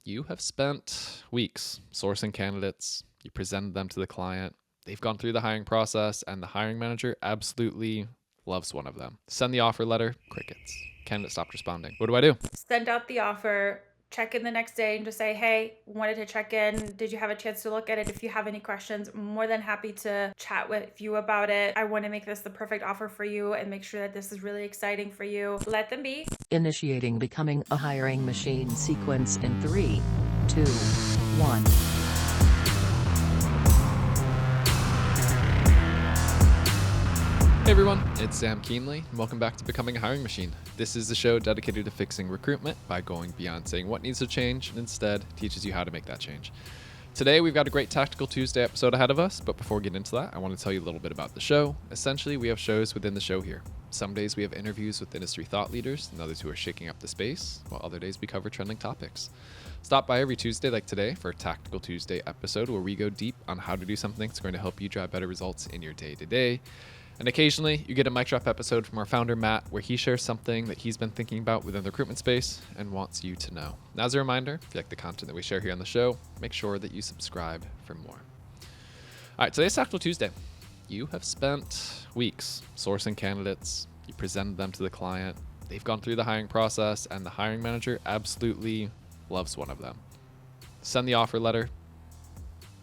You have spent weeks sourcing candidates. You presented them to the client. They've gone through the hiring process, and the hiring manager absolutely loves one of them. Send the offer letter, crickets. Candidate stopped responding. What do I do? Send out the offer, check in the next day and just say, hey, wanted to check in. Did you have a chance to look at it? If you have any questions, more than happy to chat with you about it. I want to make this the perfect offer for you and make sure that this is really exciting for you. Let them be. Initiating becoming a hiring machine sequence in 3, 2, 1. Hey everyone, it's Sam Keenly, and welcome back to Becoming a Hiring Machine. This is the show dedicated to fixing recruitment by going beyond saying what needs to change and instead teaches you how to make that change. Today we've got a great Tactical Tuesday episode ahead of us, but before we get into that, I want to tell you a little bit about the show. Essentially, we have shows within the show here. Some days we have interviews with industry thought leaders and others who are shaking up the space, while other days we cover trending topics. Stop by every Tuesday like today for a Tactical Tuesday episode where we go deep on how to do something that's going to help you drive better results in your day-to-day. And occasionally, you get a mic drop episode from our founder, Matt, where he shares something that he's been thinking about within the recruitment space and wants you to know. And as a reminder, if you like the content that we share here on the show, make sure that you subscribe for more. All right, today's Tactical Tuesday. You have spent weeks sourcing candidates. You presented them to the client. They've gone through the hiring process, and the hiring manager absolutely loves one of them. Send the offer letter.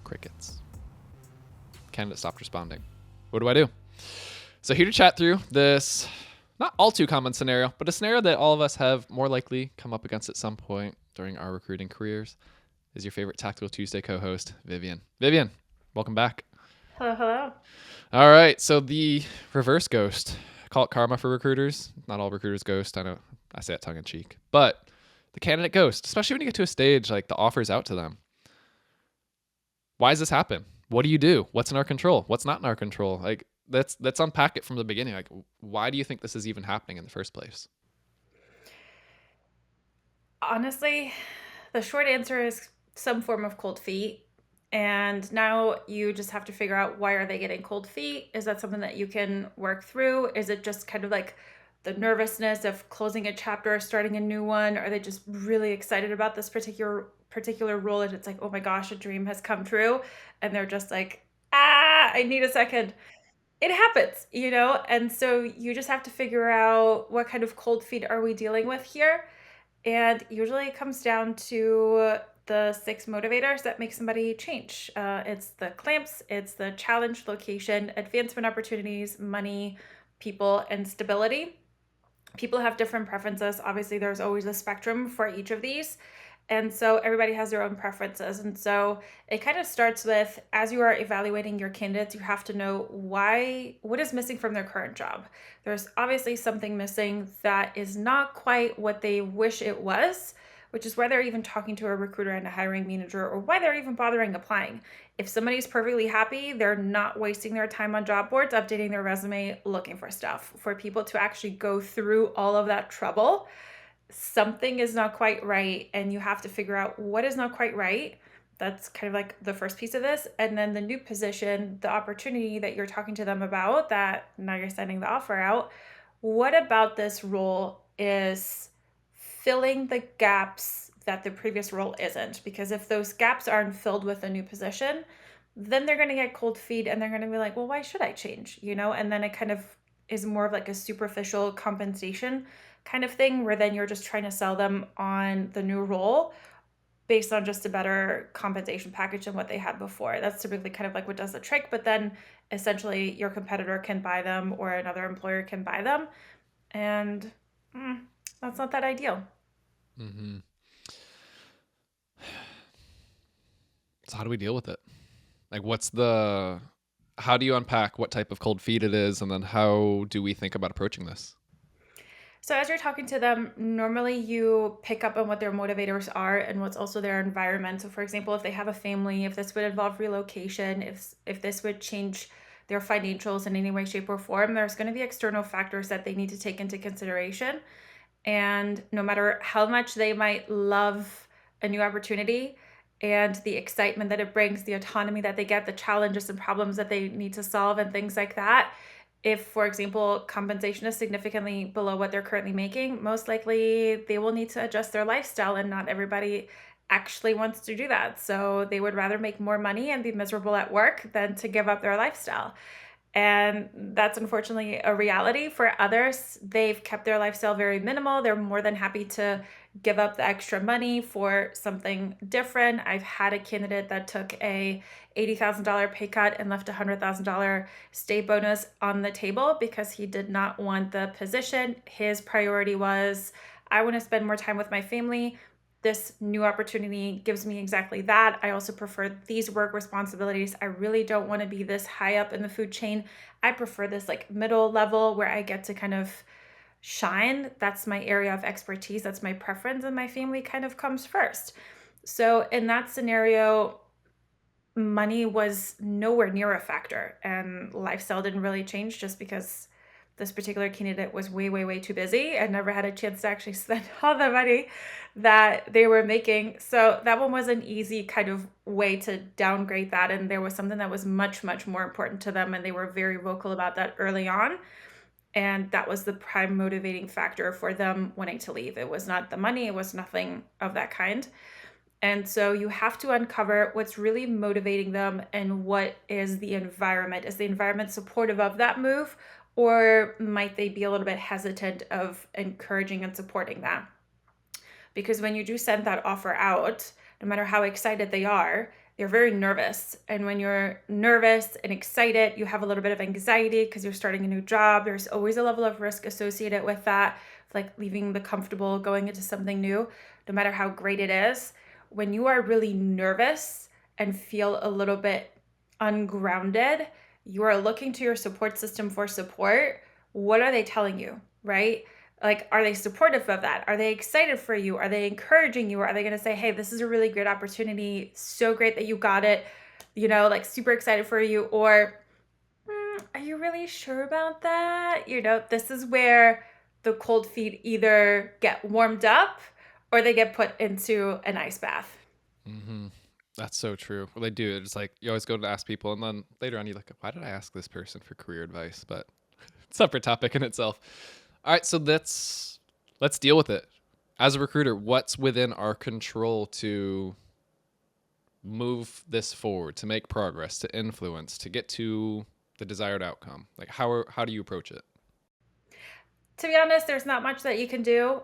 Crickets. Candidate stopped responding. What do I do? So here to chat through this not all too common scenario, but a scenario that all of us have more likely come up against at some point during our recruiting careers is your favorite Tactical Tuesday co-host, Vivien. Vivien, welcome back. Hello, hello. All right, so the reverse ghost. I call it karma for recruiters. Not all recruiters ghost. I know I say that tongue in cheek, but the candidate ghost, especially when you get to a stage like the offer's out to them. Why does this happen? What do you do? What's in our control? What's not in our control? Like, let's unpack it from the beginning. Like, why do you think this is even happening in the first place? Honestly, the short answer is some form of cold feet. And now you just have to figure out, why are they getting cold feet? Is that something that you can work through? Is it just kind of like the nervousness of closing a chapter or starting a new one? Are they just really excited about this particular role and it's like, oh my gosh, a dream has come true? And they're just like, I need a second. It happens, And so you just have to figure out, what kind of cold feet are we dealing with here? And usually it comes down to the 6 motivators that make somebody change. It's the clamps, it's the challenge, location, advancement opportunities, money, people, and stability. People have different preferences. Obviously, there's always a spectrum for each of these. And so everybody has their own preferences. And so it kind of starts with, as you are evaluating your candidates, you have to know what is missing from their current job. There's obviously something missing that is not quite what they wish it was, which is why they're even talking to a recruiter and a hiring manager, or why they're even bothering applying. If somebody's perfectly happy, they're not wasting their time on job boards, updating their resume, looking for stuff. For people to actually go through all of that trouble, something is not quite right, and you have to figure out what is not quite right. That's kind of like the first piece of this. And then the new position, the opportunity that you're talking to them about, that now you're sending the offer out, what about this role is filling the gaps that the previous role isn't? Because if those gaps aren't filled with a new position, then they're going to get cold feet and they're going to be like, well, why should I change? And then it kind of is more of like a superficial compensation kind of thing, where then you're just trying to sell them on the new role based on just a better compensation package than what they had before. That's typically kind of like what does the trick, but then essentially your competitor can buy them or another employer can buy them. And that's not that ideal. Mm-hmm. So how do we deal with it? Like, how do you unpack what type of cold feet it is, and then how do we think about approaching this? So as you're talking to them, normally you pick up on what their motivators are and what's also their environment. So for example, if they have a family, if this would involve relocation, if this would change their financials in any way, shape, or form, there's going to be external factors that they need to take into consideration. And no matter how much they might love a new opportunity and the excitement that it brings, the autonomy that they get, the challenges and problems that they need to solve and things like that, if, for example, compensation is significantly below what they're currently making, most likely they will need to adjust their lifestyle, and not everybody actually wants to do that. So they would rather make more money and be miserable at work than to give up their lifestyle. And that's unfortunately a reality for others. They've kept their lifestyle very minimal. They're more than happy to give up the extra money for something different. I've had a candidate that took a $80,000 pay cut and left a $100,000 state bonus on the table because he did not want the position. His priority was, I want to spend more time with my family. This new opportunity gives me exactly that. I also prefer these work responsibilities. I really don't want to be this high up in the food chain. I prefer this like middle level where I get to kind of shine. That's my area of expertise. That's my preference, and my family kind of comes first. So in that scenario, money was nowhere near a factor, and lifestyle didn't really change just because this particular candidate was way, way, way too busy and never had a chance to actually spend all the money that they were making. So that one was an easy kind of way to downgrade that. And there was something that was much, much more important to them. And they were very vocal about that early on. And that was the prime motivating factor for them wanting to leave. It was not the money, it was nothing of that kind. And so you have to uncover what's really motivating them and what is the environment. Is the environment supportive of that move, or might they be a little bit hesitant of encouraging and supporting that? Because when you do send that offer out, no matter how excited they are, they're very nervous. And when you're nervous and excited, you have a little bit of anxiety because you're starting a new job. There's always a level of risk associated with that, like leaving the comfortable, going into something new, no matter how great it is. When you are really nervous and feel a little bit ungrounded, you are looking to your support system for support. What are they telling you, right? Like, are they supportive of that? Are they excited for you? Are they encouraging you? Or are they going to say, hey, this is a really great opportunity. So great that you got it, like super excited for you. Or, are you really sure about that? This is where the cold feet either get warmed up or they get put into an ice bath. Mm-hmm. That's so true. Well, they do. It's like you always go to ask people, and then later on, you look, why did I ask this person for career advice? But it's a separate topic in itself. All right, so let's deal with it. As a recruiter, what's within our control to move this forward, to make progress, to influence, to get to the desired outcome? Like, how do you approach it? To be honest, there's not much that you can do.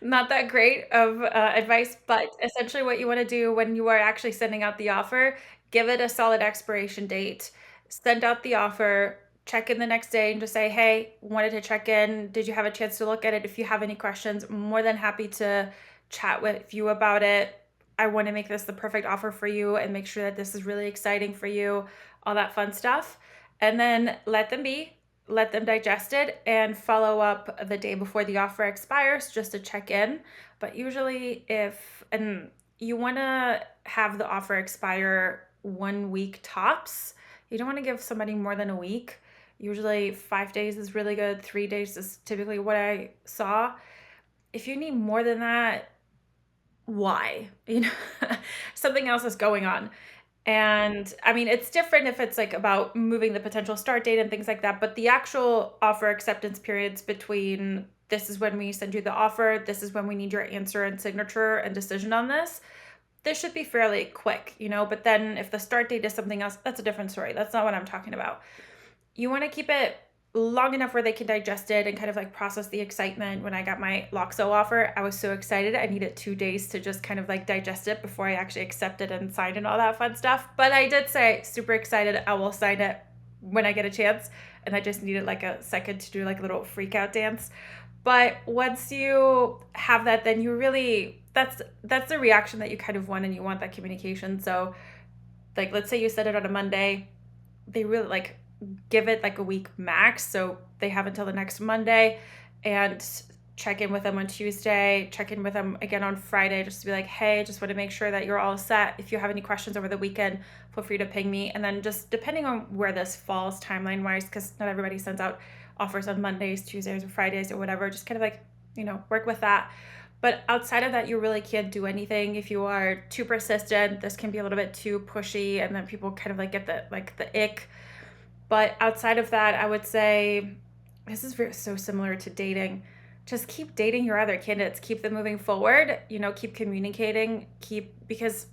Not that great of advice, but essentially what you want to do when you are actually sending out the offer, give it a solid expiration date. Send out the offer, check in the next day and just say, hey, wanted to check in. Did you have a chance to look at it? If you have any questions, more than happy to chat with you about it. I want to make this the perfect offer for you and make sure that this is really exciting for you, all that fun stuff. And then let them be. Let them digest it and follow up the day before the offer expires just to check in. But usually and you want to have the offer expire 1 week tops. You don't want to give somebody more than a week. Usually 5 days is really good. 3 days is typically what I saw. If you need more than that, why? Something else is going on. And I mean, it's different if it's like about moving the potential start date and things like that. But the actual offer acceptance periods between this is when we send you the offer, this is when we need your answer and signature and decision on this, this should be fairly quick, But then if the start date is something else, that's a different story. That's not what I'm talking about. You want to keep it long enough where they can digest it and kind of like process the excitement. When I got my Loxo offer, I was so excited. I needed 2 days to just kind of like digest it before I actually accepted and signed and all that fun stuff. But I did say, super excited, I will sign it when I get a chance. And I just needed like a second to do like a little freak out dance. But once you have that, then you really, that's the reaction that you kind of want, and you want that communication. So like, let's say you said it on a Monday, they really like give it like a week max. So they have until the next Monday, and check in with them on Tuesday, check in with them again on Friday, just to be like, hey, just want to make sure that you're all set. If you have any questions over the weekend, feel free to ping me. And then just depending on where this falls timeline wise, because not everybody sends out offers on Mondays, Tuesdays, or Fridays or whatever, just kind of like, work with that. But outside of that, you really can't do anything. If you are too persistent, this can be a little bit too pushy, and then people kind of like get the ick. But outside of that, I would say this is so similar to dating. just keep dating your other candidates, keep them moving forward, keep communicating, because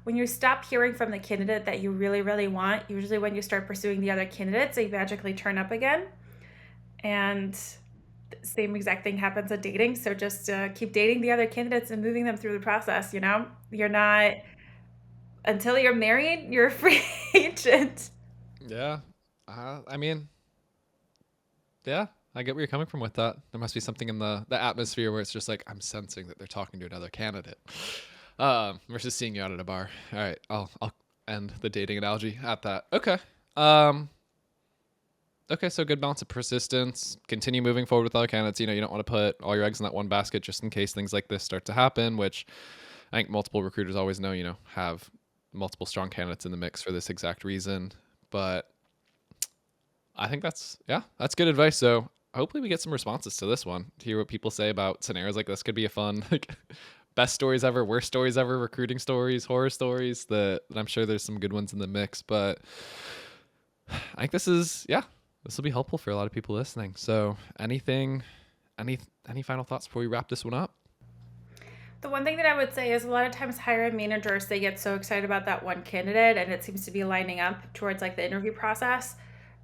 when you stop hearing from the candidate that you really, really want, usually when you start pursuing the other candidates, they magically turn up again. And the same exact thing happens at dating. So just keep dating the other candidates and moving them through the process. You're not, until you're married, you're a free agent. Yeah. I mean, yeah, I get where you're coming from with that. There must be something in the atmosphere where it's just like, I'm sensing that they're talking to another candidate, versus seeing you out at a bar. All right, I'll end the dating analogy at that. Okay. Okay, so good balance of persistence. Continue moving forward with other candidates. You don't want to put all your eggs in that one basket just in case things like this start to happen, which I think multiple recruiters always know, have multiple strong candidates in the mix for this exact reason. But I think that's good advice. So hopefully we get some responses to this one, to hear what people say about scenarios like this. Could be a fun, like, best stories ever, worst stories ever, recruiting stories, horror stories, that I'm sure there's some good ones in the mix. But I think this will be helpful for a lot of people listening. So any final thoughts before we wrap this one up? The one thing that I would say is a lot of times hiring managers, they get so excited about that one candidate and it seems to be lining up towards like the interview process.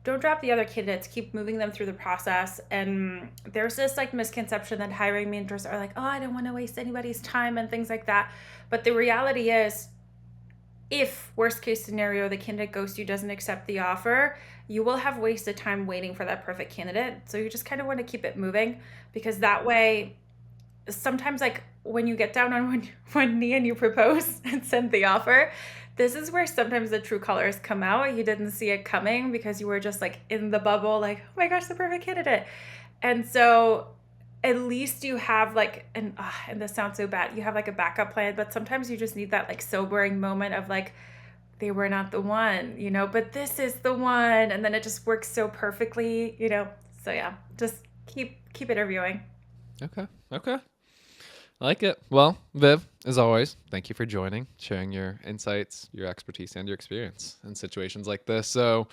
Don't drop the other candidates, keep moving them through the process. And there's this like misconception that hiring managers are like, oh, I don't want to waste anybody's time and things like that. But the reality is, if worst case scenario, the candidate ghosts you, doesn't accept the offer, you will have wasted time waiting for that perfect candidate. So you just kind of want to keep it moving, because that way, sometimes like when you get down on one knee and you propose and send the offer, this is where sometimes the true colors come out. You didn't see it coming because you were just like in the bubble, like, oh my gosh, the perfect candidate. And so at least you have like, and this sounds so bad, you have like a backup plan, but sometimes you just need that like sobering moment of like, they were not the one, but this is the one. And then it just works so perfectly, So yeah, just keep interviewing. Okay. I like it. Well, Viv, as always, thank you for joining, sharing your insights, your expertise, and your experience in situations like this. So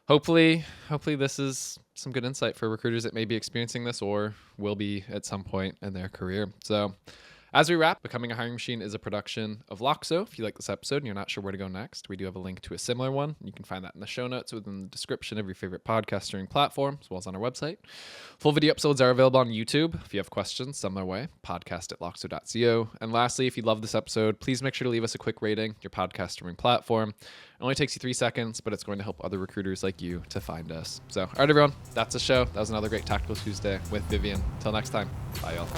hopefully this is some good insight for recruiters that may be experiencing this or will be at some point in their career. So as we wrap, Becoming a Hiring Machine is a production of Loxo. If you like this episode and you're not sure where to go next, we do have a link to a similar one. You can find that in the show notes within the description of your favorite podcast streaming platform, as well as on our website. Full video episodes are available on YouTube. If you have questions, send them our way, podcast@loxo.co. And lastly, if you love this episode, please make sure to leave us a quick rating, your podcast streaming platform. It only takes you 3 seconds, but it's going to help other recruiters like you to find us. So, all right, everyone, that's the show. That was another great Tactical Tuesday with Vivien. Until next time, bye, y'all.